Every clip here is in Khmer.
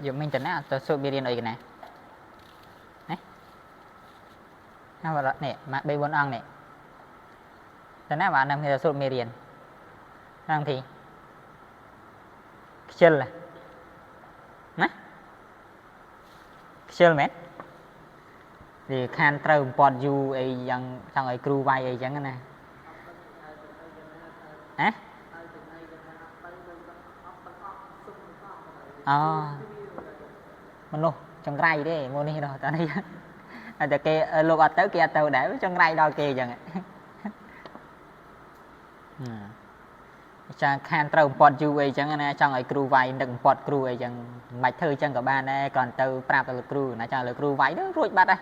giờ mình tính á tôi số bị điên ở cái này nè nó vào nè mà bây bốn ăn nè tính á bạn nằm thì số bị điên đang thì chân là nè chân mét thì khan trâu bọt du ấy chẳng trong ấy crew vai ấy chẳng nè hả mình luôn trong ray đấy mua đi rồi tao đi à kia lục ở tới kia tàu để trong ray đo kia chẳng chẳng khan trâu bọt du ấy chẳng nè trong ấy crew vai đừng bọt crew ấy chẳng mạch thư chẳng cả ba nè còn tàu prap là crew nó cho là crew váy đó rồi bắt đây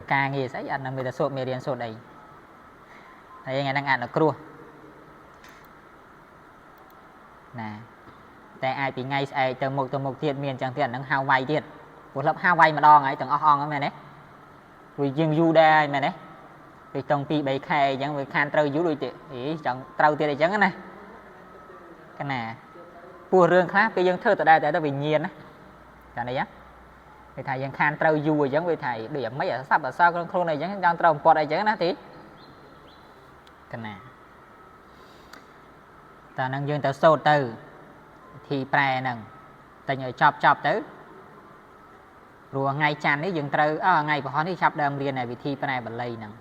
càng gì sẽ ăn là mình đã sốt mì điên sốt đây thấy ngày đang ăn ở cua nèแต่ai bị ngay ai từ một tiền miền chẳng tiền đang hao vay tiền một lớp hao vay mà đo ngay từng ong cái này rồi riêng du đa mà đấy rồi trong pi bảy khay chẳng với khan trâu du đuôi tiền ý chẳng trâu tiền này chẳng này cái này bùa rương khác cái dân thơ từ đây tại nó bình nhiên á cái này á thì thầy dân khan trâu du rồi giống với thầy điểm mấy ở sắp ở sau con khôn này giống trong trâu bọt đây chẳng nó tí cái này ta năng dương ta sâu từ thì prai nằng ta nhờ chọc tới rồi ngay chan đấy dương trâu ngay của họ đi chọc đâm liền này vì thi prai bật lây nằng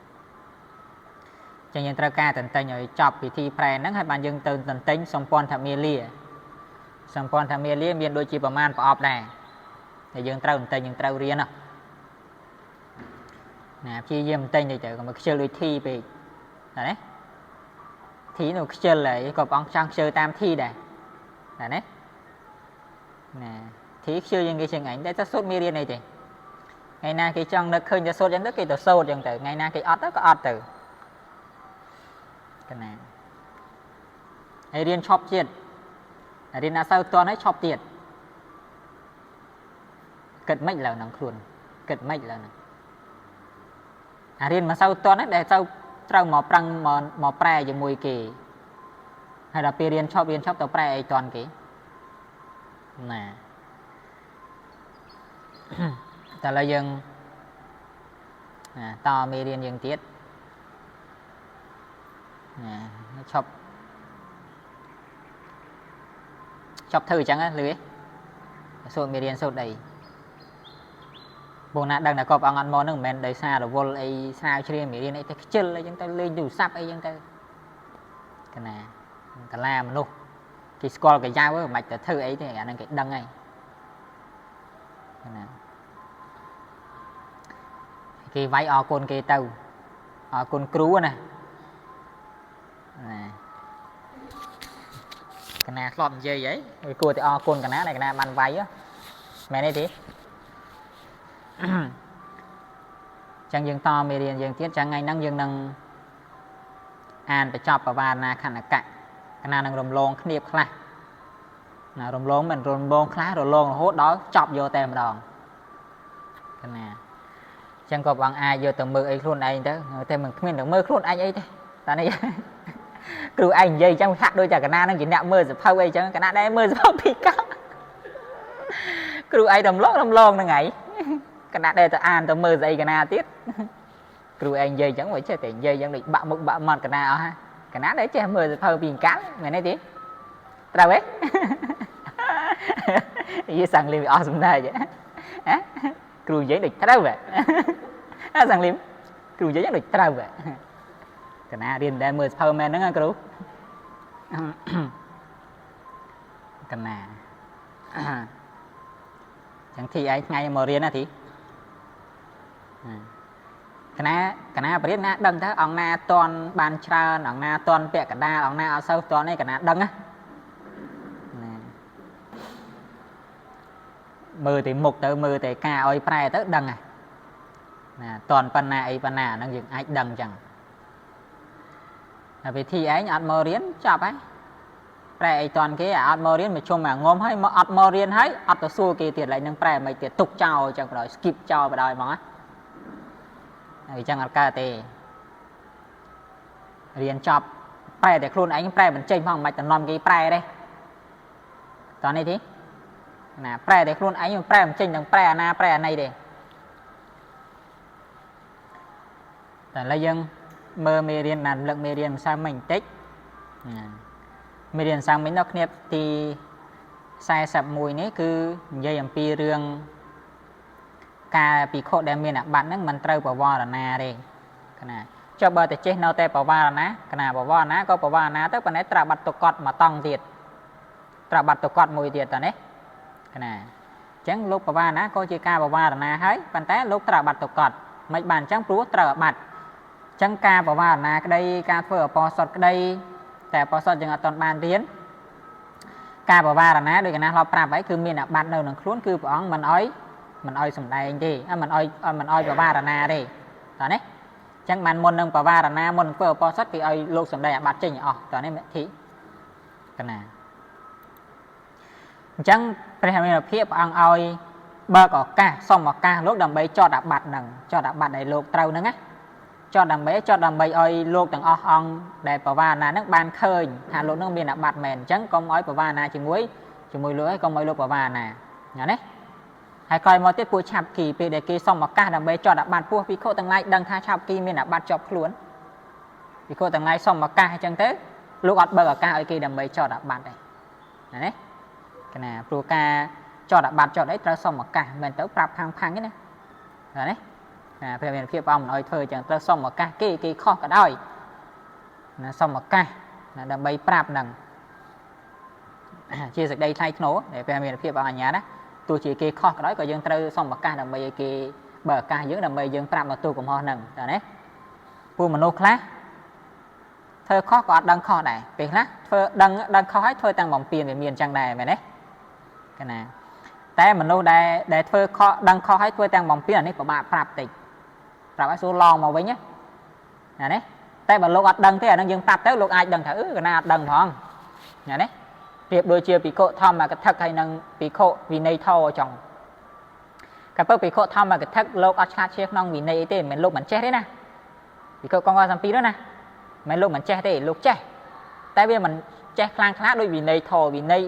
cho nên trâu ca tận ta nhờ chọc vì thi prai nắng hai bạn dương từ tận tính song pon tham lia miền đôi chỉประมาณ ọp này thì dương trâu tận dương trâu riêng nào nè chi dương tên thì chờ còn một chơi đôi thi về đấy thì nó chơi lại có bóng sang chơi tam thi này là đấy nè thì chơi những cái hình ảnh để ta sốt media này thì ngày nay cái trong nó khơi cho sốt dẫn đất cái tổ sốt chẳng từ ngày nay cái ót đó có ót từ cái này hay riêng chop tiền riêng là sao toàn ấy chop tiền cật mệnh là nắng khuôn cật mệnh là riêng mà sao toàn ấy để sao trâu mò prăng mò pre với mùi kỳ hay là pi riêng chop tàu pre toàn kì nè ta là dân to mi riêng dân tiết nè chop thư chẳng á lưới số mi riêng số đầy bộ nát đang là cọp ăn món nước men đầy xa rồi vô ấy sao chơi mi riêng ấy ta chân lấy chúng ta lên đủ sắp ấy chúng ta cái này ta làm luôn cái score cái dao với mạch thư ấy thì anh cái đăng này cái váy o con cái tàu con cứu này cái này lọt dây vậy cái cua thì o con cái ná này cái này bàn váy á mẹ đây tí chẳng dừng to mê điền dừng tiết chẳng ngay năng dừng năng an phải chọc vào bàn là khăn là cạnh cái nào năng rồng lông khniệp khla nào rồng lông mình rồng lông khá rồi lông hốt đó chọc vô tem đòn cái này chẳng có bằng ai vô tầm mơ ấy luôn anh đó thêm mình không được mơ luôn anh ấy thế ta này cứ anh dây trong khác đôi chả cái na nó chỉ nẹo mơ rồi phao ấy chẳng cái na đây mơ rồi phao bị cao cứ ai đầm lông nó ngày cái na đây ta an tầm mơ dây cái na tiết cứ anh dây chẳng phải chơi tiền dây chẳng định bạo mục bạo mặt cái na ha cái na đấy chơi mơ rồi phao bị cán mày này tí tao ấy như sang live awesome này vậy cứ giấy địch tháo vậy sang live cứ giấy địch tháo vậy cái na điền đem mơ phao men nó nghe cứ cái na chẳng thì ai ngay mà riêng là thì cái na biết na đăng thế ông na toàn bàn trà ông na toàn bẹ cả đa ông na ở sau toàn này cái na đăng á mưa thì mục tới mưa thì ca oi prai tới đăng này nè toàn pan na nó dừng ai đăng chẳng là vì thi ấy nhặt mơ riêng chọc ấy prai toàn cái ạt mơ riêng mà chung mà ngom hay mà ạt mơ riêng hay ạt to xua kia tiền lại nâng prai mày tiền tục chào chẳng rồi skip chào vào đời mà á chẳng ạt ca tê riêng chọc prai để khuôn anh prai mình chơi phong mày tận non cái prai đây ตอนนี้ทีนะแปรแต่ครุนไอ้มันแปรมันจริงดังแปรนาแปรในเด้แต่ละยังเมื่อเมเรียนนั้นเลิกเมเรียนสร้างmình tíchเมเรียนสร้างmình nóc nếp thì sai sập mùiนี้คือdây âm pi rương ការពិខុដែលមានអាបត្តិហ្នឹងមិនត្រូវបវរណាទេគណាចុះបើតែចេះនៅតែបវរណាគណាបវរណាក៏បវរណាទៅប៉ុន្តែត្រាបាត់ទៅកត់មកតង់ទៀតត្រាបាត់ទៅកត់មួយទៀតតើនេះគណាអញ្ចឹងលោកបវរណាក៏ជាការបវរណាហើយប៉ុន្តែលោកត្រាបាត់ទៅកត់មិនបានអញ្ចឹងព្រោះត្រូវអាបត្តិអញ្ចឹងការបវរណាក្តីការធ្វើអបសុតក្តីតែអបសុតយើងអត់ទាន់បានរៀនការបវរណាដូចកណាធ្លាប់ប្រាប់ហើយគឺមានអាបត្តិនៅក្នុងខ្លួនគឺព្រះអង្គមិនអោយសំដែងទេមិនអោយបវារណាទេតើនេះអញ្ចឹងបានមុននឹងបវារណាមុនធ្វើអបសុតគេឲ្យលោកសំដែងអាបត្តិចេញអស់តើនេះមេធីកណាអញ្ចឹងព្រះមេរភិព្រះអង្គឲ្យបើកឱកាសសុំឱកាសលោកដើម្បីចតអាបត្តិនឹងចតអាបត្តិដែលលោកត្រូវហ្នឹងណាចតដើម្បីឲ្យលោកទាំងអស់អង្គដែលបវារណាហ្នឹងបានឃើញថាលោកហ្នឹងមានអាបត្តិមែនអញ្ចឹងកុំឲ្យបវារណាជាមួយលោកឲ្យកុំឲ្យលោកបវារណាញ៉ាំនេះហើយក្រោយមកទៀតពួកឆាប់គីពេលដែលគេសុំឱកាសដើម្បីចតអាបត្តិពោះភិក្ខុទាំងឡាយដឹងថាឆាប់គីមានអាបត្តិជាប់ខ្លួនភិក្ខុទាំងឡាយសុំឱកាសអញ្ចឹងទៅលោកអត់បើកឱកាសឲ្យគេដើម្បីចតអាបត្តិទេណានេះកណាព្រោះការចតអាបត្តិចតអីត្រូវសុំឱកាសមិនទៅប្រាប់ផាំងទេណានេះព្រះមានភាពព្រះអង្គមិនឲ្យធ្វើអញ្ចឹងត្រូវសុំឱកាសគេខុសក៏ដោយណាសុំឱកាសដើម្បីប្រាប់នឹងជាសេចក្តីថ្លៃថ្នូរដែលព្រះមានភាពព្រះអង្គអញ្ញាណាទោះជាគេខុសក៏ដោយក៏យើងត្រូវសុំឱកាសដើម្បីឲ្យគេបើឱកាសយើងដើម្បីយើងប្រាប់មកទូកំហុសហ្នឹងតើណាពួកមនុស្សខ្លះធ្វើខុសក៏អត់ដឹងខុសដែរពេលខ្លះធ្វើដឹងខុសហើយធ្វើតាំងបំពេញវាមានអញ្ចឹងដែរមែនទេកណាតែមនុស្សដែលធ្វើខុសដឹងខុសហើយធ្វើតាំងបំពេញអានេះពិបាកប្រាប់តិចប្រាប់ឲ្យសួរឡងមកវិញណានេះតែបើលោកអត់ដឹងទេអានឹងយើងប្រាប់ទៅលោកអាចដឹងថាកណាអត់ដឹងផងណានេះប្រៀបដូចជាភិក្ខុធម្មកថាហើយនឹងភិក្ខុវិន័យធអញ្ចឹងកាលពេលភិក្ខុធម្មកថាលោកអត់ឆ្លាតជាក្នុងវិន័យអីទេមិនមែនលោកមិនចេះទេណាភិក្ខុកងសំពីនោះណាមិនលោកមិនចេះទេលោកចេះតែវាមិនចេះខ្លាំងខ្លាដូចវិន័យធវិន័យ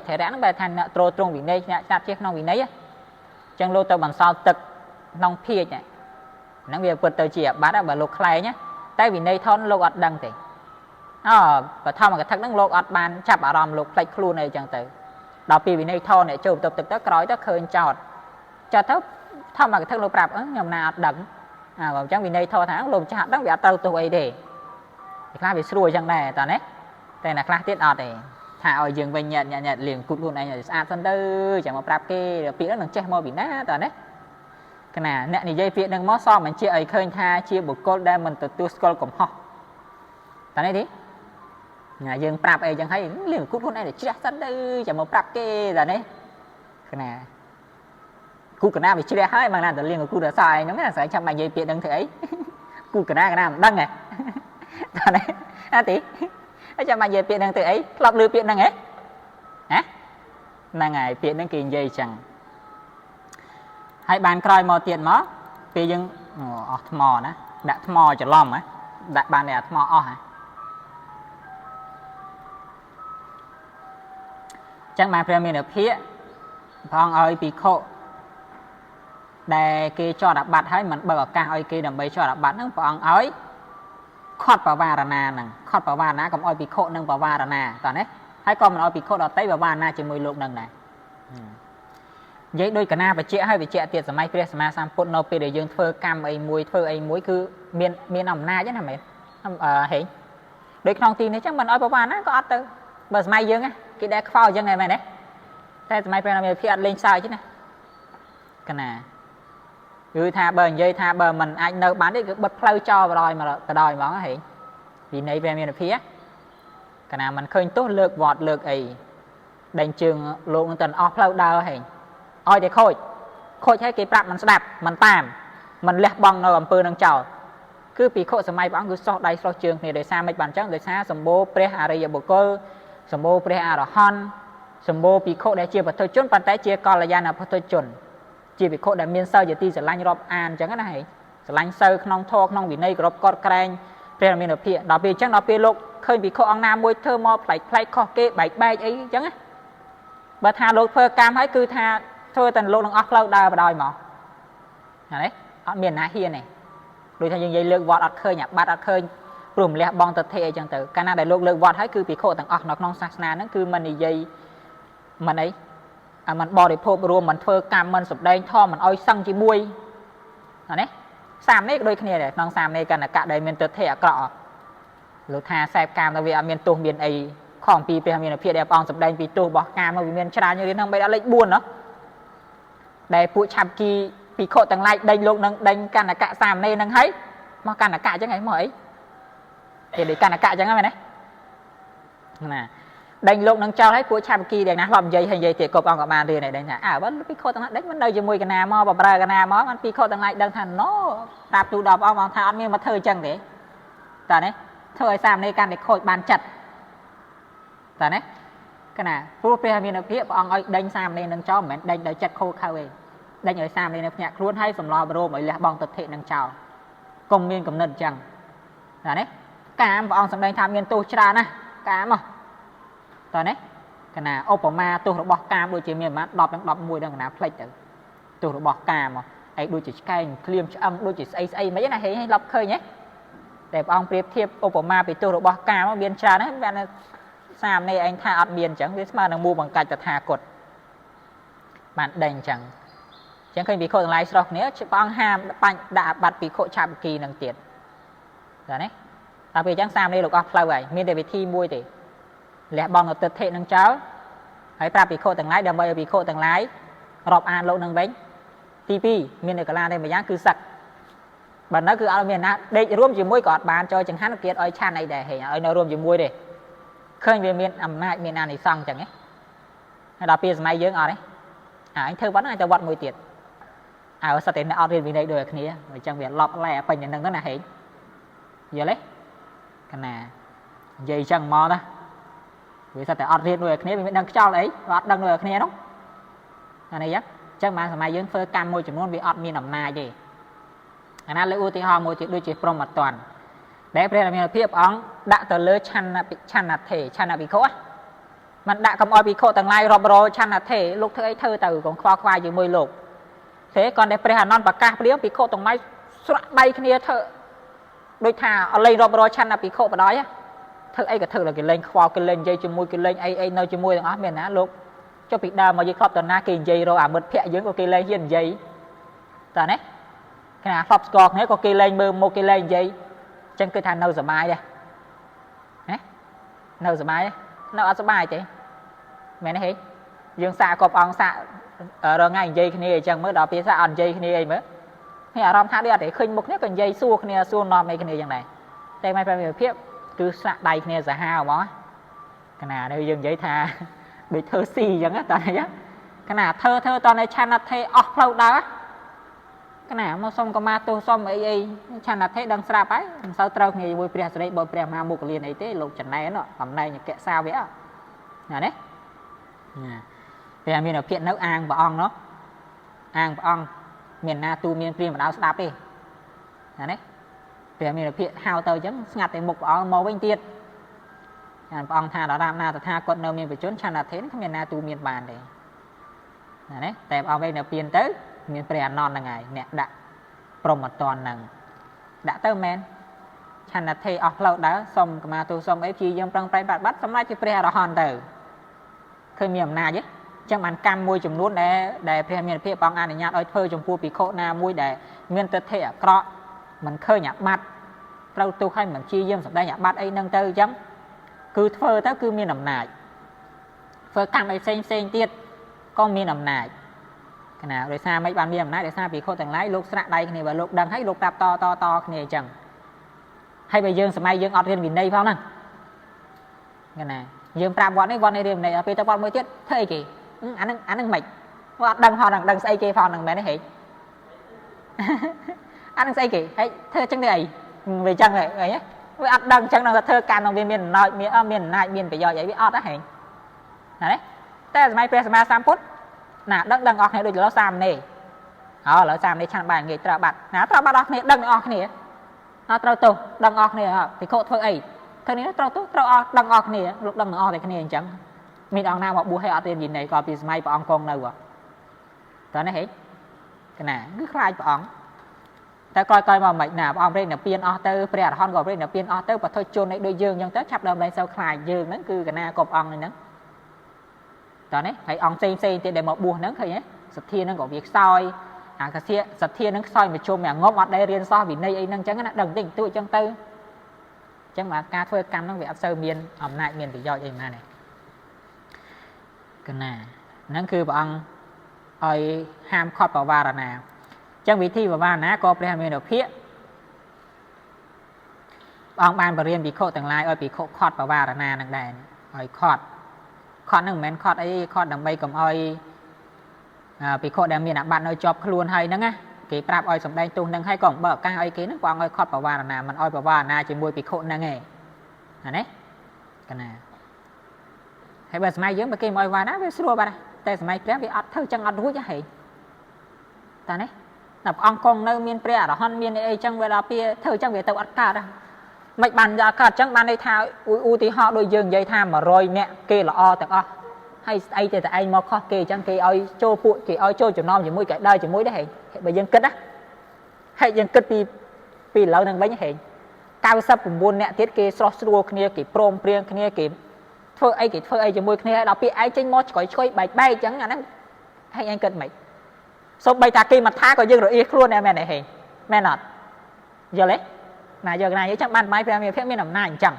ថេរៈហ្នឹងបែរថាអ្នកត្រួតត្រងវិន័យអ្នកឆ្លាតជាក្នុងវិន័យអញ្ចឹងលោកទៅបន្សល់ទឹកក្នុងភាជហ្នឹងវាពិតទៅជាអាបត្តិបើលោកខ្លែងតែវិន័យធនលោកអត់ដឹងទេបឋមកថាហ្នឹងលោកអត់បានចាប់អារម្មណ៍លោកផ្លេចខ្លួនអីចឹងទៅដល់ពីវិន័យធនអ្នកចូលទឹកទៅក្រោយទៅឃើញចោតទៅធម្មកថាលោកប្រាប់ខ្ញុំណាអត់ដឹងបើអញ្ចឹងវិន័យធនថាលោកម្ចាស់អត់ដឹងវាអត់ត្រូវទោះអីទេខ្លះវាស្រួលអញ្ចឹងដែរតើណាតែអ្នកខ្លះទៀតអត់ទេថាឲ្យយើងវិញញាត់លៀងគូតខ្លួនឯងឲ្យស្អាតសិនទៅចាំមកប្រាប់គេពាក្យហ្នឹងនឹងចេះមកពីណាតើណាកណាអ្នកនិយាយពាក្យហ្នឹងមកសមបញ្ជាក់ឲ្យឃើញថាជាបុគ្គលដែលមិនទទួលស្គាល់កំហុសតើនេះទេយើងប្រាប់អីចឹងហើយលៀងគូតខ្លួនឯងជ្រះសិនទៅចាំមកប្រាប់គេតើនេះកណាគូកណាវាជ្រះហើយមកណាតលៀងគូតអសអីហ្នឹងស្អែកចាំមកនិយាយពាក្យហ្នឹងធ្វើអីគូកណាមិនដឹងហ៎តើនេះអត់ទេហើយចាំមកនិយាយពាក្យហ្នឹងធ្វើអីធ្លាប់ឮពាក្យហ្នឹងហ៎ហ្នឹងហើយពាក្យហ្នឹងគេនិយាយចឹងហើយបានក្រោយមកទៀតមកពេលយើងអស់ថ្មណាដាក់ថ្មច្រឡំដាក់បានតែអាថ្មអស់ចឹងបានព្រះមានភិក្ខផងឲ្យភិក្ខុដែលគេចតអាបត្តិហើយមិនបើកឱកាសឲ្យគេដើម្បីចតអាបត្តិហ្នឹងព្រះអង្គឲ្យខត់បវារណាហ្នឹងខត់បវារណាកុំឲ្យភិក្ខុនឹងបវារណាតើណាហើយក៏មិនឲ្យភិក្ខុដទៃបវារណាជាមួយលោកនឹងដែរនិយាយដូចកណាបច្ចៈហើយបច្ចៈទៀតសម័យព្រះសម្មាសម្ពុទ្ធនៅពេលដែលយើងធ្វើកម្មអីមួយគឺមានអំណាចណាមែនហេងដូចក្នុងទីនេះចឹងមិនឲ្យបវារណាក៏អត់ទៅបើសម័យយើងគេដែលខ្វល់អញ្ចឹងមែនទេតែសម័យព្រះនាមភិក្ខអត់លេងសើចទេណាកណាគឺថាបើនិយាយថាបើមិនអាចនៅបានទេគឺបិទផ្លូវចោលបដ ாய் មកបដ ாய் ហ្មងហេពីនៃព្រះមានភិក្ខកណាមិនឃើញទោះលើកវត្តលើកអីដេញជើងលោកនឹងទៅអស់ផ្លូវដើរហេឲ្យតែខូចហើយគេប្រាប់មិនស្ដាប់មិនតាមមិនលះបង់នៅអំពើនឹងចោលគឺភិក្ខុសម័យព្រះអង្គគឺសោះដៃសោះជើងគ្នាដោយសារមិនបានអញ្ចឹងដោយសារសម្បូរព្រះអរិយបុគ្គលសម្បូរព្រះអរហន្តសម្បូរភិក្ខុដែលជាពុទ្ធជនប៉ុន្តែជាកល្យាណពុទ្ធជនជាភិក្ខុដែលមានសិលជាទីស្រឡាញ់រាប់អានអញ្ចឹងណាហេស្រឡាញ់សិលក្នុងធម៌ក្នុងវិន័យគោរពកត់ក្រែងព្រះមានភិក្ខដល់ពេលអញ្ចឹងដល់ពេលលោកឃើញភិក្ខុអង្គណាមួយធ្វើមកប្លែកខុសគេបែកអីអញ្ចឹងណា បើថាលោកធ្វើកម្មហើយគឺថាធ្វើតែលោកនឹងអស់ផ្លូវដើរបដ ாய் មកណាអត់មានណាហ៊ានទេដូចថាយើងនិយាយលើកវត្តអត់ឃើញអាបាត់អត់ឃើញព្រោះម្លះបងទិដ្ឋិអីចឹងទៅកាលណាដែលលោកលើកវត្តហើយគឺភិក្ខុទាំងអស់នៅក្នុងសាសនាហ្នឹងគឺមិននិយាយមិនអីមិនបរិភោគរួមមិនធ្វើកម្មមិនសម្ដែងធម៌មិនអោយសឹងជាមួយណាសាមនេះក៏ដូចគ្នាដែរក្នុងសាមនេះកណ្ណកៈដែលមានទិដ្ឋិអាក្រក់លោកថាខ្សែកម្មទៅវាអត់មានទោសមានអីខំពីព្រះមានភាពដែលព្រះអង្គសម្ដែងពីទោសរបស់កាមមកវាមានច្រើនរៀនហ្នឹងបីដល់លេខ4ណោះដែលពួកឆាប់គីភិក្ខុទាំងឡាយដេញលោកនឹងដេញកណ្ណកៈសាមណេរហ្នឹងហើយមកកណ្ណកៈអញ្ចឹងហីមកអីគេដូចកណ្ណកៈអញ្ចឹងហ្នឹងមែនទេណាដេញលោកនឹងចោលហើយពួកឆាប់គីដែលណាធ្លាប់និយាយហើយនិយាយទៀតគ្រប់អង្គក៏បានរៀនដែរថាបើភិក្ខុទាំងឡាយដេញមិននៅជាមួយកណាមកបម្រើកណាមកមិនភិក្ខុទាំងឡាយដឹងថាណូប្រាប់ទូដល់ព្រះអង្គថាអត់មានមកធ្វើអញ្ចឹងទេតើនេះធ្វើឲ្យសាមណេរកាន់តែខូចបានចិត្តតើណាកណាព្រោះព្រះមានភាពព្រះអង្គឲ្យដេញសាមណេរនឹងចោលមិនមែនដេញដោយចិត្តខូខើទេដេញឲ្យសាមណេរនឹងភ្ញាក់ខ្លួនឲ្យសម្លបរោមឲ្យលះបង់ទិដ្ឋិនឹងចោលកុំមានកំណត់អញ្ចឹងតើនេះកាមព្រះអង្គសម្ដែងថាមានទោសច្រើនណាស់កាមមកតើនេះកណាឧបមាទោសរបស់កាមដូចជាមានប្រមាណ10ដល់11ដល់កណាផ្លេចទៅទោសរបស់កាមមកឯដូចជាឆ្កែងក្លៀមឆ្អឹងដូចជាស្អីស្អីមិនណាហេឲ្យឡប់ឃើញហ៎តែព្រះអង្គប្រៀបធៀបឧបមាពីទោសរបស់កាមមានច្រើនណាស់បានសាមណេរឯងថាអត់មានអញ្ចឹងវាស្មើនឹងមូលបង្កាច់តថាគតបានដេញអញ្ចឹងអញ្ចឹងឃើញភិក្ខុទាំងឡាយស្រស់គ្នាព្រះអង្គហាមបាញ់ដាក់អាបត្តិភិក្ខុឆាបគីនឹងទៀតតើនេះតែពេលអញ្ចឹងសាមណេរលោកអស់ផ្លូវហើយមានតែវិធីមួយទេលះបង់ទិដ្ឋិនឹងចោលហើយប្រាប់ភិក្ខុទាំងឡាយដើម្បីឲ្យភិក្ខុទាំងឡាយរាប់អានលោកនឹងវិញទី2មាននៅកាលានេះមួយយ៉ាងគឺសឹកបើនៅគឺអត់មានណាដេករួមជាមួយក៏អត់បានចូលចង្ហាន់គៀតឲ្យឆានអីដែរហេឲ្យនៅរួមជាមួយទេឃើញវាមានអំណាចមានអានិសង្សអញ្ចឹងហ៎ហើយដល់ពេលសម័យយើងអត់ទេអញធ្វើវត្តហ្នឹងទៅវត្តមួយទៀតឲ្យសិតតែអត់រៀនវិន័យដូចគ្នាអញ្ចឹងវាឡប់ឡែពេញយ៉ាងហ្នឹងណាហេយល់ទេកណានិយាយអញ្ចឹងមកណាវាសិតតែអត់រៀនដូចគ្នាវាមិនដឹងខ្យល់អីវាអត់ដឹងដូចគ្នានោះអានេះអញ្ចឹងបានសម័យយើងធ្វើកម្មមួយចំនួនវាអត់មានអំណាចទេអាណាលើឧទាហរណ៍មួយទៀតដូចជាព្រមអត់តាន់ដែលព្រះរាមាភិបអង្គដាក់ទៅលើឆានថេឆានភិក្ខុមិនដាក់កុំឲ្យភិក្ខុទាំងឡាយរាប់រយឆានថេលោកធ្វើអីធ្វើទៅកុំខ្វល់ខ្វាយជាមួយលោកទេគាត់តែព្រះអានន្ទប្រកាសព្រាមភិក្ខុទាំងឡាយស្រក់ដៃគ្នាធ្វើដូចថាអលែងរាប់រយឆានភិក្ខុបដ ாய் ធ្វើអីក៏ធ្វើដល់គេលេងខ្វល់គេលេងនិយាយជាមួយគេលេងអីនៅជាមួយទាំងអស់មានណាលោកចុះពីដើមមកយើងធ្លាប់ទៅណាគេនិយាយរកអាមិត្តភ័ក្ដិយើងក៏គេលេងហ៊ាននិយាយតើណាគេណាធ្លាប់ស្គាល់គ្នាក៏គេលេងមើលមុខគេលេងនិយាយចឹងគឺថានៅសុបាយដែរណានៅសុបាយនៅអត់សុបាយទេមែនទេហេយើងសាកកប់អង្គសាករងថ្ងៃនិយាយគ្នាអញ្ចឹងមើលដល់ពេលសាអត់និយាយគ្នាអីមើលនេះអារម្មណ៍ថាដូចអត់ទេឃើញមុខគ្នាក៏និយាយសួរគ្នាសួរនាំអីគ្នាអញ្ចឹងដែរតែមិនប្រមានភាពគឺស្លាក់ដៃគ្នាសាហាវហ្មងកណានេះយើងនិយាយថាដូចធ្វើស៊ីអញ្ចឹងតើអីកណាធ្វើតនៅឆានថេអស់ផ្លូវដើរកណាមកសុំកម្មាទោសសុំអីឆានថេដឹងស្រាប់ហើយមិនសូវត្រូវគ្នាជាមួយព្រះសិរីបើព្រះមហាមុគលានអីទេលោកចំណែនតំណែងអគ្គសាវកណានេះព្រះមានអភិនៅអាងព្រះអង្គនោះអាងព្រះអង្គមានណាទូមានព្រាមបណ្ដៅស្ដាប់ទេណានេះព្រះមានអភិហៅទៅអញ្ចឹងស្ងាត់តែមុខព្រះអង្គមកវិញទៀតព្រះអង្គថាដល់រាមណាតថាគាត់នៅមានបជនឆានថេគ្មានណាទូមានបានទេណានេះតែព្រះអង្គវិញនៅពៀនទៅមានព្រះអនន្តហ្នឹងហើយអ្នកដាក់ព្រមអត់តន់ហ្នឹងដាក់ទៅមែនឆានថេអស់ផ្លូវដើរសុំកម្មាទោសសុំអីព្យាយាមប្រឹងប្រែងបាត់សម្រាប់ជាព្រះអរហន្តទៅឃើញមានអំណាចទេអញ្ចឹងបានកម្មមួយចំនួនដែលព្រះមានភាពព្រះអង្គអនុញ្ញាតឲ្យធ្វើចំពោះភិក្ខុណាមួយដែលមានទិដ្ឋិអាក្រក់មិនឃើញអាបត្តិត្រូវទោសឲ្យមិនព្យាយាមសម្ដែងអាបត្តិអីហ្នឹងទៅអញ្ចឹងគឺធ្វើទៅគឺមានអំណាចធ្វើកម្មអីផ្សេងទៀតក៏មានអំណាចកណាដោយសារមិនបានមានអំណាចដោយសារភិក្ខុទាំងឡាយលោកស្រាក់ដៃគ្នាបើលោកដឹងហើយលោកប្រាប់តគ្នាអញ្ចឹងហើយបើយើងសម័យយើងអត់រៀនវិន័យផងហ្នឹងកណាយើងប្រាប់វត្តនេះរៀនវិន័យដល់ពេលទៅវត្តមួយទៀតធ្វើអីគេអាហ្នឹងមិនគាត់អត់ដឹងផងដឹងស្អីគេផងហ្នឹងមែនទេហេអាហ្នឹងស្អីគេហើយធ្វើអញ្ចឹងទៅអីវាអញ្ចឹងហ៎វាអត់ដឹងអញ្ចឹងនឹងថាធ្វើការនឹងវាមានអំណាចមានប្រយោជន៍អីវាអត់ហ៎ហេណាទេតែសម័យព្រះសម្មាសម្ពុទ្ធណាដឹងអស់គ្នាដូចឥឡូវសាមណេរឥឡូវសាមណេរឆានបាយងាយត្រូវបាត់ណាត្រូវបាត់អស់គ្នាដឹងអស់គ្នាត្រូវទោសដឹងអស់គ្នាភិក្ខុធ្វើអីធ្វើនេះត្រូវទោសត្រូវអស់ដឹងអស់គ្នាលោកដឹងទាំងអស់តែគ្នាអញ្ចឹង មានអង្គណាមកបួសឲ្យអត់រៀនវិន័យក៏ពីសម័យព្រះអង្គគង់នៅតើនេះហេកណាគឺខ្លាចព្រះអង្គតែក្រោយមកមិនណាព្រះអង្គព្រះនិព្វានអស់ទៅព្រះអរហន្តក៏ព្រះនិព្វានអស់ទៅបទជនឲ្យដូចយើងអញ្ចឹងទៅឆាប់ដើមលែងសូវខ្លាចយើងហ្នឹងគឺកណាគប់អង្គហ្នឹងតើនេះហើយអង្គផ្សេងទៀតដែលមកបួសហ្នឹងឃើញទេសទ្ធាហ្នឹងក៏វាខ្សោយអាកាសៈសទ្ធាហ្នឹងខ្សោយមកជុំអាងប់អត់ដែលរៀនសោះវិន័យអីហ្នឹងអញ្ចឹងណាដឹងតិចតួចអញ្ចឹងទៅអញ្ចឹងបាទការធ្វើកម្មហ្នឹងវាអត់សូវមានអំណាចមានប្រយោជន៍អីប៉ុន្មានទេកណាហ្នឹងគឺព្រះអង្គឲ្យហាមខត់បវារណាអញ្ចឹងវិធីបវារណាក៏ព្រះមានភិក្ខព្រះអង្គបានបរៀនភិក្ខុទាំងឡាយឲ្យភិក្ខុខត់បវារណានឹងដែរឲ្យខត់ហ្នឹងមិនមែនខត់អីខត់ដើម្បីកុំឲ្យភិក្ខុដែលមានអាបត្តិនៅជាប់ខ្លួនហើយហ្នឹងណាគេប្រាប់ឲ្យសម្ដែងទោសនឹងហើយក៏បើឱកាសឲ្យគេហ្នឹងព្រះអង្គឲ្យខត់បវារណាមិនឲ្យបវារណាជាមួយភិក្ខុហ្នឹងទេអានេះកណាហើយបើសម័យយើងបើគេមកឲ្យវ៉ាណាវាស្រួលបាទតែសម័យព្រះវាអត់ធ្វើចឹងអត់រួចហ៎តានេះដល់ព្រះអង្គគង់នៅមានព្រះអរហន្តមានអីចឹងវាដល់ពេលធ្វើចឹងវាទៅអត់កើតហ្នឹងមិនបានយកកើតចឹងបានន័យថាឧទាហរណ៍ដូចយើងនិយាយថា100នាក់គេល្អទាំងអស់ហើយស្អីតែឯងមកខុសគេចឹងគេឲ្យចូលពួកគេឲ្យចូលចំណោមជាមួយគេដើរជាមួយដែរហេបើយើងគិតណាហើយយើងគិតពីឥឡូវហ្នឹងវិញហេ99នាក់ទៀតគេស្រស់ស្រួលគ្នាគេព្រមព្រៀងគ្នាគេធ្វើអីជាមួយគ្នាដល់ពេលឯងចេញមកឆ្កុយឆ្កុយបែកចឹងអាហ្នឹងហើយឯងគិតមិនសូម្បីតាគេមកថាក៏យើងរអៀសខ្លួនដែរមែនទេហេមែនអត់យល់ទេណាយកណានិយាយចឹងបានម៉ៃព្រះមានភាពមានអំណាចអញ្ចឹង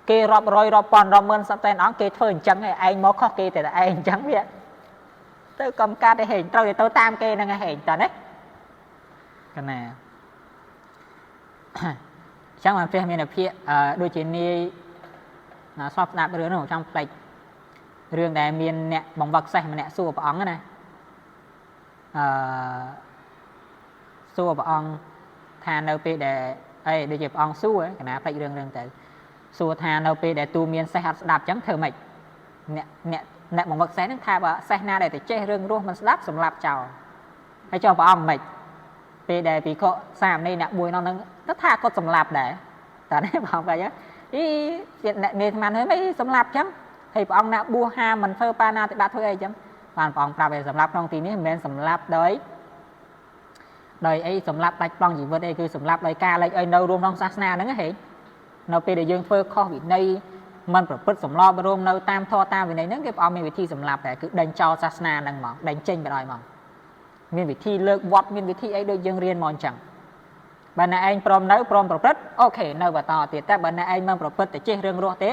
គេរាប់រយរាប់ពាន់រាប់ម៉ឺនសប្តាហ៍អង្គគេធ្វើអញ្ចឹងឯងមកខុសគេតែឯងអញ្ចឹងវាទៅកំកាត់ឯហេត្រូវទៅតាមគេហ្នឹងឯហេតើណាកណាអញ្ចឹងបានព្រះមានភាពដូចជានាយស្បស្ដាប់រឿងនោះចង់ផ្លេចរឿងដែលមានអ្នកបង្វឹកសេះម្នាក់សួរព្រះអង្គណាសួរព្រះអង្គថានៅពេលដែលអីដូចជាព្រះអង្គសួរកណាផ្លេចរឿងទៅសួរថានៅពេលដែលទូមានសេះអត់ស្ដាប់អញ្ចឹងធ្វើម៉េចអ្នកបង្វឹកសេះហ្នឹងថាបើសេះណាដែលតែចេះរឿងរស់មិនស្ដាប់សម្លាប់ចោលហើយចុះព្រះអង្គមិនពេលដែលភិក្ខុសាមណេរអ្នកបួយនោះនឹងទៅថាគាត់សម្លាប់ដែរតើនេះព្រះអង្គકહેអ្នកមេស្មានហើយមិនសម្លាប់អញ្ចឹងហើយព្រះអង្គណាបួសហាមិនធ្វើបាណាតិបាតធ្វើអីអញ្ចឹងបានព្រះអង្គប្រាប់ឲ្យសម្លាប់ក្នុងទីនេះមិនមែនសម្លាប់ដោយអីសម្លាប់ដាច់ប្លង់ជីវិតអីគឺសម្លាប់ដោយការលេចឲ្យនៅរួមក្នុងសាសនាហ្នឹងហេនៅពេលដែលយើងធ្វើខុសវិន័យមិនប្រព្រឹត្តសម្លបរួមនៅតាមធម៌តាមវិន័យហ្នឹងគេព្រះអង្គមានវិធីសម្លាប់តែគឺដេញចោលសាសនាហ្នឹងហ្មងដេញចេញបណ្ដោយហ្មងមានវិធីលើកវត្តមានវិធីអីដូចយើងរៀនមកអញ្ចឹងបើអ្នកឯងព្រមប្រព្រឹត្តអូខេនៅបន្តទៀតតែបើអ្នកឯងមិនប្រព្រឹត្តតែចេះរឿងរស់ទេ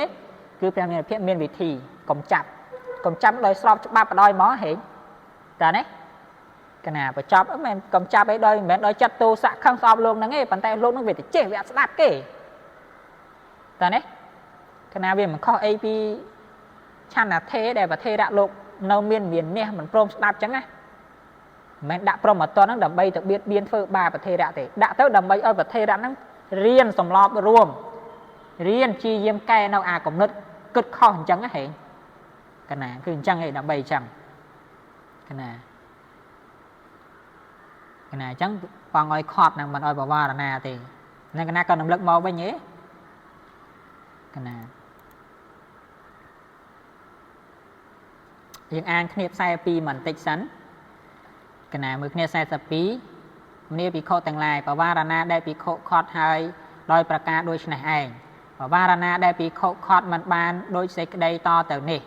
គឺព្រះមានភាពមានវិធីកុំចាប់ដោយស្របច្បាប់បណ្ដោយហ្មងហេតើនេះកណាបញ្ចប់មិនកុំចាប់អីដោយមិនមែនដោយចិត្តទោសៈខឹងស្អប់លោកហ្នឹងទេប៉ុន្តែលោកហ្នឹងវាទៅចេះវាអត់ស្ដាប់គេតើនេះកណាវាមិនខុសអីពីឆន្ទៈដែលប្រធេរៈលោកនៅមានមាសមិនព្រមស្ដាប់អញ្ចឹងណាមិនដាក់ព្រមអត់តហ្នឹងដើម្បីទៅបៀតបៀនធ្វើបាបប្រធេរៈទេដាក់ទៅដើម្បីឲ្យប្រធេរៈហ្នឹងរៀនសម្លប់រួមរៀនជាយាមកែនៅអាគំនិតគិតខុសអញ្ចឹងហេកណាគឺអញ្ចឹងឯងដើម្បីអញ្ចឹងកណាអញ្ចឹងបងឲ្យខត់នឹងមិនឲ្យបវារណាទេនឹងកណាក៏រំលឹកមកវិញហេកណាយើងអានគ្នា42បន្តិចសិនកណាមើលគ្នា42នាភិក្ខុទាំងឡាយបវារណាដែលភិក្ខុខត់ហើយដោយប្រការដូចនេះឯងបវារណាដែលភិក្ខុខត់មិនបានដូចសេចក្តីតទៅនេះ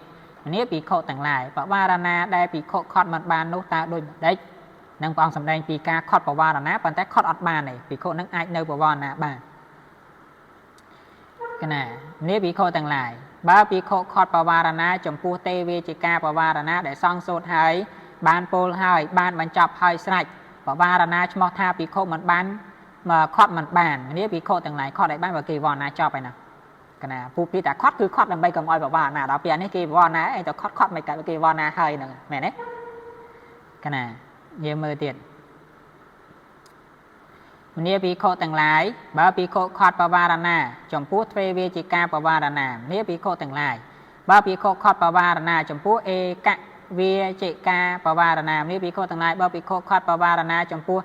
នាភិក្ខុទាំងឡាយបវារណាដែលភិក្ខុខត់មិនបាននោះតើដូចម្ដេចនឹងព្រះអង្គសម្ដែងពីការខត់បវារណាប៉ុន្តែខត់អត់បានទេភិក្ខុនឹងអាចនៅបវារណាបានកណានាភិក្ខុទាំងឡាយបើភិក្ខុខត់បវារណាចំពោះទេវេជាការបវារណាដែលសង្ឃសូត្រហើយបានពោលហើយបានបញ្ចប់ហើយស្រេចបវារណាឈ្មោះថាភិក្ខុមិនបានខត់មិនបាននេះភិក្ខុទាំងឡាយខត់ឲ្យបានបើគេវណ្ណាចប់ហើយណាកណាពូពីតែខត់គឺខត់ដើម្បីកុំឲ្យបវារណាដល់ពេលនេះគេវណ្ណាអីទៅខត់មិនកើតគេវណ្ណាហើយហ្នឹងមែនទេកណាយើងមើលទៀតមនីភិក្ខុទាំងឡាយបើភិក្ខុខត់បវារណាចំពោះទ្វេវាជាការបវារណាមនីភិក្ខុទាំងឡាយបើភិក្ខុខត់បវារណាចំពោះអេកវាជាការបវារណាមនីភិក្ខុទាំងឡាយបើភិក្ខុខត់បវារណាចំពោះ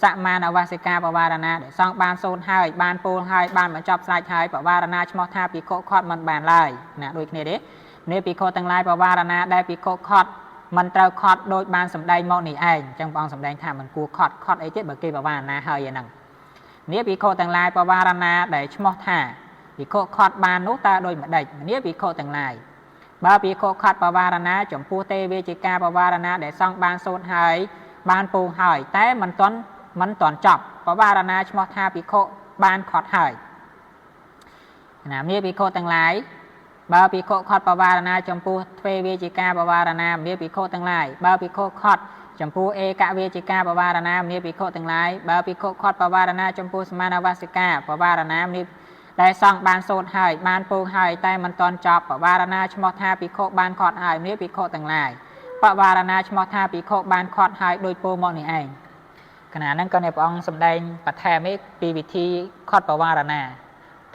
សមានអវសិកាបវារណាដែលសង្ឃបានសូត្រហើយបានពោលហើយបានបញ្ចប់ស្រេចហើយបវារណាឈ្មោះថាភិក្ខុខត់មិនបានឡើយណាដូចគ្នាទេ នេះពីខទាំងឡាយបវារណាដែលពីខខត់មិនត្រូវខត់ដោយបានសម្ដែងមកនេះឯងចឹងបងសម្ដែងថាមិនគួរខត់អីទៀតបើគេបវារណាហើយឯហ្នឹងនេះពីខទាំងឡាយបវារណាដែលឈ្មោះថាពីខខត់បាននោះតើដូចម្ដេចនេះពីខទាំងឡាយបើពីខខត់បវារណាចំពោះទេវេជិកាបវារណាដែលសង់បានសូត្រហើយបានពងហើយតែមិនទាន់ចប់បវារណាឈ្មោះថាពីខបានខត់ហើយណានេះពីខទាំងឡាយបើពីខខត់បវារណាចំពោះទ្វេវេជិកាបវារណាមានពីខទាំងឡាយបើពីខខត់ចំពោះឯកវេជិកាបវារណាមានពីខទាំងឡាយបើពីខខត់បវារណាចំពោះសមានវសិកាបវារណាមានដែលសង់បានសូត្រហើយបានពងហើយតែមិនទាន់ចប់បវារណាឈ្មោះថាពីខបានខត់ហើយមានពីខទាំងឡាយបវារណាឈ្មោះថាពីខបានខត់ហើយដោយពោមកនេះឯងគណៈហ្នឹងក៏អ្នកព្រះអង្គសម្ដែងបន្ថែមពីវិធីខត់បវារណា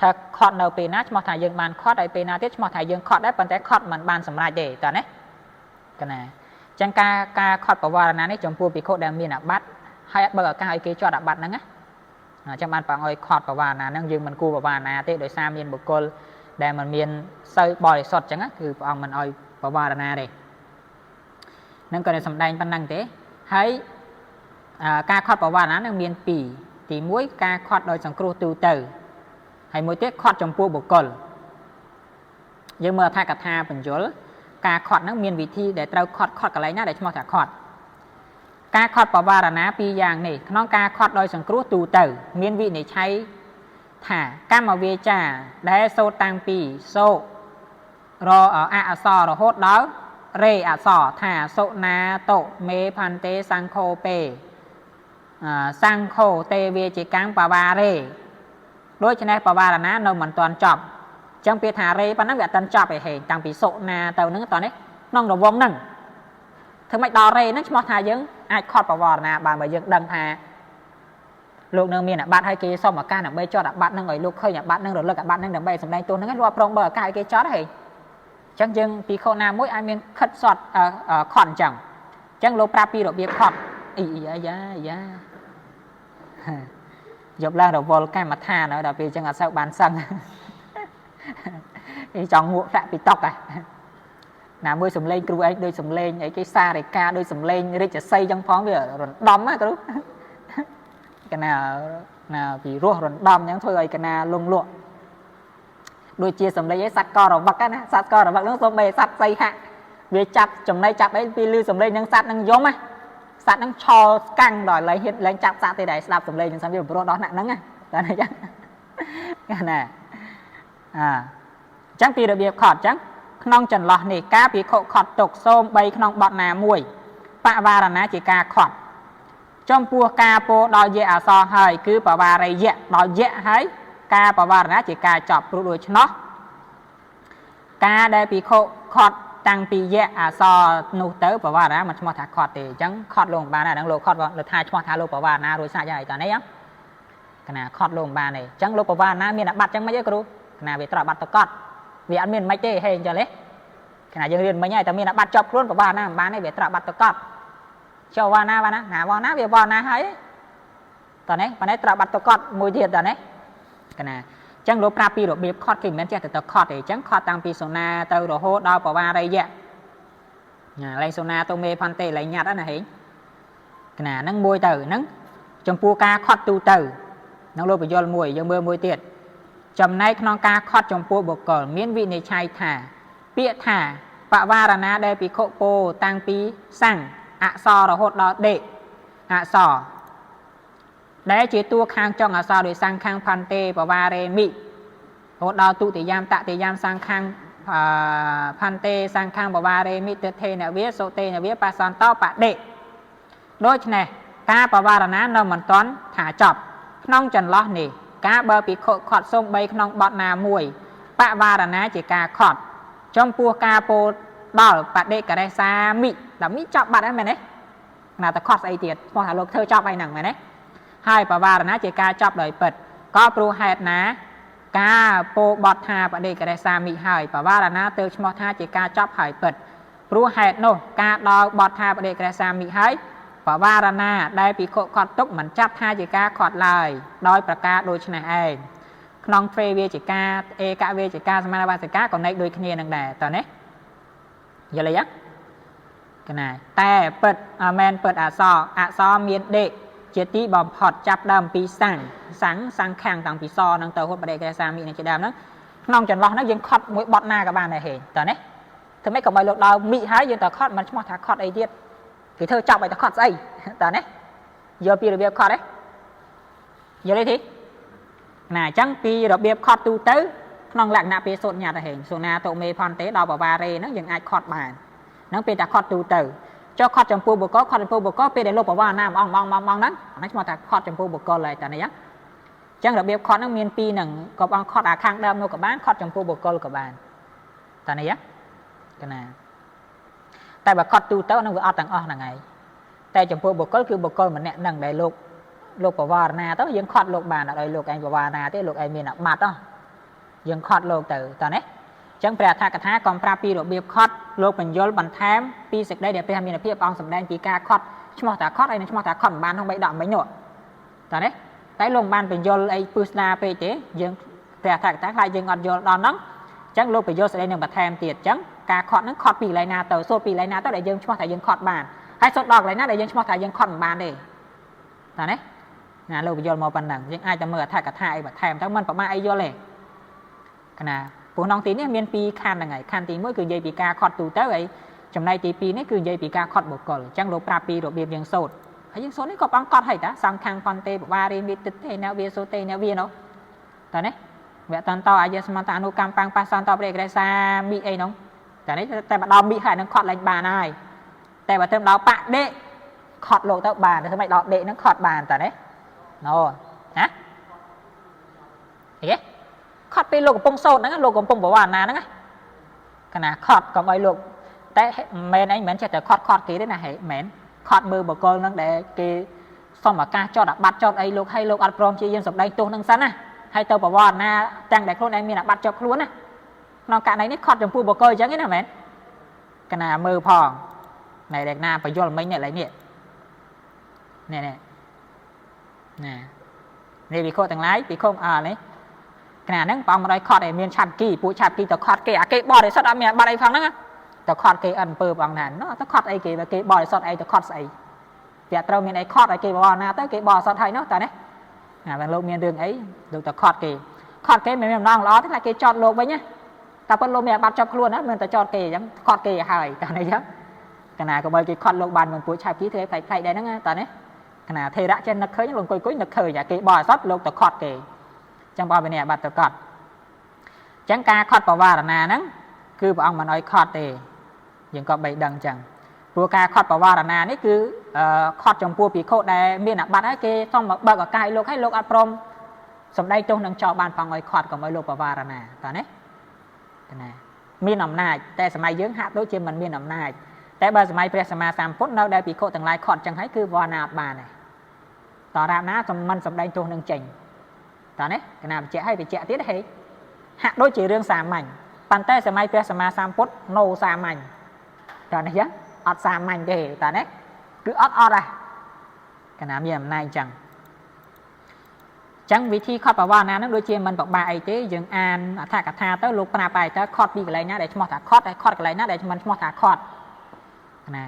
ថាខត់នៅពេលណាឈ្មោះថាយើងបានខត់ហើយពេលណាទៀតឈ្មោះថាយើងខត់ដែរប៉ុន្តែខត់មិនបានសម្រេចទេតើណាគណៈចឹងការខត់បវារណានេះចំពោះភិក្ខុដែលមានអាបត្តិហើយអត់បើកឱកាសឲ្យគេជាប់អាបត្តិហ្នឹងណាចឹងបានព្រះអង្គឲ្យខត់បវារណាហ្នឹងយើងមិនគួរបវារណាទេដោយសារមានបុគ្គលដែលមិនមានសូវបរិសុទ្ធចឹងគឺព្រះអង្គមិនឲ្យបវារណាទេនឹងក៏សម្ដែងប៉ុណ្ណឹងទេហើយការខត់បវារណានឹងមាន2ទី1ការខត់ដោយសង្គ្រោះទូទៅហើយមួយទៀតខត់ចំពោះបុគ្គលយើងមើលអត្ថកថាបញ្យលការខត់ហ្នឹងមានវិធីដែលត្រូវខត់កន្លែងណាដែលឈ្មោះថាខត់ការខត់បវារណា2យ៉ាងនេះក្នុងការខត់ដោយសង្គ្រោះទូទៅមានវិនិច្ឆ័យថាកម្មវាចាដែលសូត្រតាំងពីសូរអក្សររហូតដល់រេអក្សរថាសុណាតុមេផន្ទេសង្ឃោពេសង្ឃោទេវាជាកាំងបវារេដូច្នេះបវារណានៅមិនទាន់ចប់ចឹងពាក្យថារេប៉ុណ្ណឹងវាអត់ទាន់ចប់ឯហេតាំងពីសុណាទៅហ្នឹងតោះនេះក្នុងរង្វង់ហ្នឹងធ្វើម៉េចដល់រេហ្នឹងឈ្មោះថាយើងអាចខត់បវារណាបានបើយើងដឹងថាលោកនឹងមានអាបត្តិហើយគេសុំឱកាសដើម្បីចត់អាបត្តិហ្នឹងឲ្យលោកឃើញអាបត្តិហ្នឹងរលឹកអាបត្តិហ្នឹងដើម្បីសម្ដែងទោសហ្នឹងគាត់ប្រងបើឱកាសឲ្យគេចត់ហេចឹងយើងពីខុសណាមួយអាចមានខិតសត់ខត់អញ្ចឹងលោកប្រាប់ពីរបៀបខត់អីយ៉ាយកឡើងរវល់កម្មដ្ឋានហើយដល់ពេលចឹងអត់សូវបានសឹងគេចង់ងក់ដាក់ពីតុកណាមួយសំឡេងគ្រូឯងដូចសំឡេងអីគេសារិកាដូចសំឡេងរិទ្ធស័យចឹងផងវារំដំណាគ្រូកណាពីរស់រំដំចឹងធ្វើឲ្យកណាលងលក់ដូចជាសំឡេងឯសัตว์ករវឹកណាសัตว์ករវឹកហ្នឹងសូម្បីសัตว์សីហៈវាចាប់ចំណៃចាប់អីពីលឺសំឡេងហ្នឹងសัตว์ហ្នឹងយំណាសัตว์ហ្នឹងឆោស្កាំងដល់ឡើយហ៊ានឡើងចាប់សัตว์ទេដែរស្ដាប់សំឡេងហ្នឹងសំវាប្រោះដោះណាក់ហ្នឹងណាតែអញ្ចឹងណាចឹងពីរបៀបខត់ចឹងក្នុងចន្លោះនេះការពិខុខត់ទុកសូមបីក្នុងបទណាមួយបវារណាជាការខត់ចំពោះការពោដល់យៈអសរហើយគឺបវារយៈដល់យៈហើយការបវារណាជាការចប់ព្រោះដូច្នោះការដែលពិខុខត់តាំងពីយៈអសរនោះទៅបវារណាមិនឈ្មោះថាខត់ទេអញ្ចឹងខត់លោកបានណាហ្នឹងលោកខត់លើថាឈ្មោះថាលោកបវារណារួចស្រេចហើយតើនេះកណាខត់លោកបានទេអញ្ចឹងលោកបវារណាមានអាបត្តិអញ្ចឹងមិនអីគ្រូកណាវាត្រូវអាបត្តិតកត់វាអត់មានមិនទេហេអញ្ចឹងទេកណាយើងរៀនមិញហើយតែមានអាបត្តិជាប់ខ្លួនបវារណាមិនបានទេវាត្រូវអាបត្តិតកត់ចូលវ៉ាណាណាវ៉ាណាវាវ៉ាណាហើយតើនេះប៉ុន្តែត្រូវអាបត្តិតកត់មួយទៀតតើនេះកណាអញ្ចឹងលោកប្រាប់ពីរបៀបខត់គេមិនមែនចេះតែខត់ទេអញ្ចឹងខត់តាំងពីសូណាទៅរហូតដល់បវារយៈឡើងសូណាទៅមេផន្ទេឡើងញ៉ាត់ណាហេកណាហ្នឹងមួយទៅហ្នឹងចំពោះការខត់ទូទៅនឹងលោកបញ្យលមួយយើងមើលមួយទៀតចំណែកក្នុងការខត់ចំពោះបុគ្គលមានវិនិច្ឆ័យថាពាក្យថាបវារណាដែលភិក្ខុពោតាំងពីសੰងអក្សររហូតដល់ដេកអក្សរដែលជាតួខាងចុងអក្សរដោយសੰងខាងផន្ទេបវារេមិរហូតដល់ទុតិយាមតតិយាមសੰងខាងផន្ទេសੰងខាងបវារេមិទិដ្ឋេនវាសុតេនវាបសន្តោបដេកដូច្នេះការបវារណានៅមិនទាន់ថាចប់ក្នុងចន្លោះនេះការបើភិក្ខុខត់សូម្បីក្នុងបទណាមួយបវារណាជាការខត់ចំពោះការពោលដល់បដិករិសាមិដល់មីចប់បាត់ហើយមែនទេណាតខត់ស្អីទៀតស្មោះថាលោកធ្វើចប់ហើយហ្នឹងមែនទេហើយបវារណាជាការចប់ដោយពិតក៏ព្រោះហេតុណាការពោលបទថាបដិករិសាមិហើយបវារណាទៅឈ្មោះថាជាការចប់ហើយពិតព្រោះហេតុនោះការដល់បទថាបដិករិសាមិហើយបវារណាដែលភិក្ខុខត់ទុកមិនចាប់ថាជាការខត់ឡើយដោយប្រការដូចនេះឯងក្នុងទ្វេវេជិកាឯកវេជិកាសមានវសិកាក៏ណែកដូចគ្នានឹងដែរតើនេះ giờ lấy á cái nàyแต่เปิดแมนเปิดอักษรមានដេកជាទីបំផុតចាប់ដើមពីសាំងខាងតាំងពីសនឹងទៅហូតបដិកិរិយាមីនឹងជាដើមហ្នឹងក្នុងចន្លោះហ្នឹងយើងខត់មួយបត់ណាក៏បានដែរហេតើនេះធ្វើម៉េចក៏មិនលោកដល់មីហើយយើងទៅខត់មិនឈ្មោះថាខត់អីទៀតគេធ្វើចាប់ឲ្យទៅខត់ស្អីតើនេះយកពីរបៀបខត់ទេយល់ទេធីណាអញ្ចឹងពីរបៀបខត់ទូទៅក្នុងលក្ខណៈពេលសូត្រញ៉ាត់ហេសូណាតុមេផនទេដល់បវារេហ្នឹងយើងអាចខត់បានហ្នឹងពេលតែខត់ទូទៅចុះខត់ចំពោះបុគ្គលខត់ចំពោះបុគ្គលពេលដែលលោកបវាណាម៉ងហ្នឹងអានេះឈ្មោះថាខត់ចំពោះបុគ្គលហើយតើនេះអញ្ចឹងរបៀបខត់ហ្នឹងមានពីរហ្នឹងក៏បងខត់អាខាងដើមនោះក៏បានខត់ចំពោះបុគ្គលក៏បានតើនេះកណាតែបើខត់ទូទៅហ្នឹងវាអត់ទាំងអស់ហ្នឹងហើយតែចំពោះបុគ្គលគឺបុគ្គលម្នាក់ហ្នឹងដែលលោកបវារណាទៅយើងខត់លោកបានអត់ឲ្យលោកឯងបវារណាទេលោកឯងមានអាបត្តិយើងខត់លោកទៅតើនេះអញ្ចឹងព្រះអធិកថាក៏ប្រាប់ពីរបៀបខត់លោកបញ្យលបន្ថែមពីសេចក្តីដែលព្រះមានភាពអង្គសម្ដែងពីការខត់ឈ្មោះថាខត់ហើយនឹងឈ្មោះថាខត់មិនបានក្នុង3ដកមិញនោះតើនេះតែលោកបានបញ្យលអីពឹស្ដាពេកទេយើងព្រះអធិកថាខ្លាចយើងអត់យល់ដល់ហ្នឹងអញ្ចឹងលោកបញ្យលសេចក្តីនឹងបន្ថែមទៀតអញ្ចឹងការខត់ហ្នឹងខត់ពីកន្លែងណាទៅសូត្រពីកន្លែងណាទៅដែលយើងឈ្មោះថាយើងខត់បានហើយសូត្រដល់កន្លែងណាដែលយើងឈ្មោះថាយើងខត់មិនបានទេតើនេះណាលោកបញ្យលមកប៉ុណ្ណឹងយើងអាចតែមើលអធិកថាអីបន្ថែមទៅមិនប្រមាថអីយល់ទេកណាព្រោះក្នុងទីនេះមាន2ខណ្ឌហ្នឹងហើយខណ្ឌទី1គឺនិយាយពីការខត់ទូទៅហើយចំណែកទី2នេះគឺនិយាយពីការខត់បុគ្គលអញ្ចឹងលោកប្រាប់ពីរបៀបយើងសូត្រហើយយើងសូត្រនេះក៏បងកត់ហើយតាសំខាងផនទេបវារីវិទិទេណវាសូទេណវានោះតើនេះវតន្តអាយសមន្តអនុកម្មបាំងប៉ះសន្តបរិក្រិសាមីអីនោះតើនេះតែមកដល់មីហើយនឹងខត់ឡើងបានហើយតែបើទៅដល់បដេខត់លោកទៅបានតែមិនដល់ដេនឹងខត់បានតើនេះណូណាអីគេខត់ពេលលោកកំពុងសូត្រហ្នឹងលោកកំពុងបវរណាហ្នឹងកណាខត់កុំឲ្យលោកតែមែនអីមិនចេះតែខត់គេទេណាហេមែនខត់មើលបកលហ្នឹងដែលគេសុំឱកាសចតអាបត្តិចតអីលោកឲ្យលោកអត់ព្រមជាយើងសម្ដែងទោសហ្នឹងសិនណាហើយទៅបវរណាទាំងដែលខ្លួនឯងមានអាបត្តិចតខ្លួនណាក្នុងករណីនេះខត់ចំពោះបកលអញ្ចឹងណាមែនកណាមើលផងណែដែលណាបញ្យលមិញនេះឡើយនេះនេះវិខទាំងឡាយវិខនេះកណាហ្នឹងបងមកឲ្យខត់ឲ្យមានឆាប់គីពួកឆាប់គីទៅខត់គេអាគេបរិសុទ្ធអត់មានបាត់អីផងហ្នឹងទៅខត់គេអិនអំពើបងថាណោះទៅខត់អីគេបើគេបរិសុទ្ធអីទៅខត់ស្អីវាត្រូវមានអីខត់ឲ្យគេបវរណាទៅគេបរិសុទ្ធហើយនោះតើនេះណាបងលោកមានរឿងអីលោកទៅខត់គេមិនមានម្ដងល្អទេខ្លាចគេចោតលោកវិញណាតែប៉ុនលោកមានបាត់ជាប់ខ្លួនណាមិនតែចោតគេអញ្ចឹងខត់គេឲ្យហើយតើនេះអញ្ចឹងកណាក៏បើគេខត់លោកបានមិនពួកឆាប់គីធ្វើឲ្យផ្លែកដែរហ្នឹងតើនេះកណាថេរៈចេះនឹកឃើញលោកអង្គុយនឹកឃើញអាគេបរិសុទ្ធលោកទៅខត់គេចឹងបើវិន័យបាត់ទៅកត់ចឹងការខត់បវារណាហ្នឹងគឺព្រះអង្គមិនអោយខត់ទេយើងក៏បីដឹងចឹងព្រោះការខត់បវារណានេះគឺខត់ចំពោះភិក្ខុដែលមានអាបត្តិហើយគេសុំមកបើកឱកាសឲ្យលោកឲ្យលោកអត់ព្រមសម្ដែងទោសនឹងចោលបានផងឲ្យខត់កុំឲ្យលោកបវារណាតើណាមានអំណាចតែសម័យយើងហាក់ដូចជាមិនមានអំណាចតែបើសម័យព្រះសម្មាសម្ពុទ្ធនៅដែលភិក្ខុទាំងឡាយខត់ចឹងហើយគឺបវារណាអត់បានទេតើរាបណាមិនសម្ដែងទោសនឹងចេញតើនេះកណាបញ្ជាក់ឲ្យបញ្ជាក់ទៀតហេហាក់ដូចជារឿងសាមញ្ញប៉ុន្តែសម័យព្រះសម្មាសម្ពុទ្ធនៅសាមញ្ញតើនេះចឹងអត់សាមញ្ញទេតើនេះគឺអត់ហ៎កណាមានអំណាចចឹងវិធីខត់បវរណានឹងដូចជាមិនពិបាកអីទេយើងអានអត្ថកថាទៅលោកប្រាប់ឲ្យតើខត់ពីកន្លែងណាដែលឈ្មោះថាខត់ហើយខត់កន្លែងណាដែលមិនឈ្មោះថាខត់ណា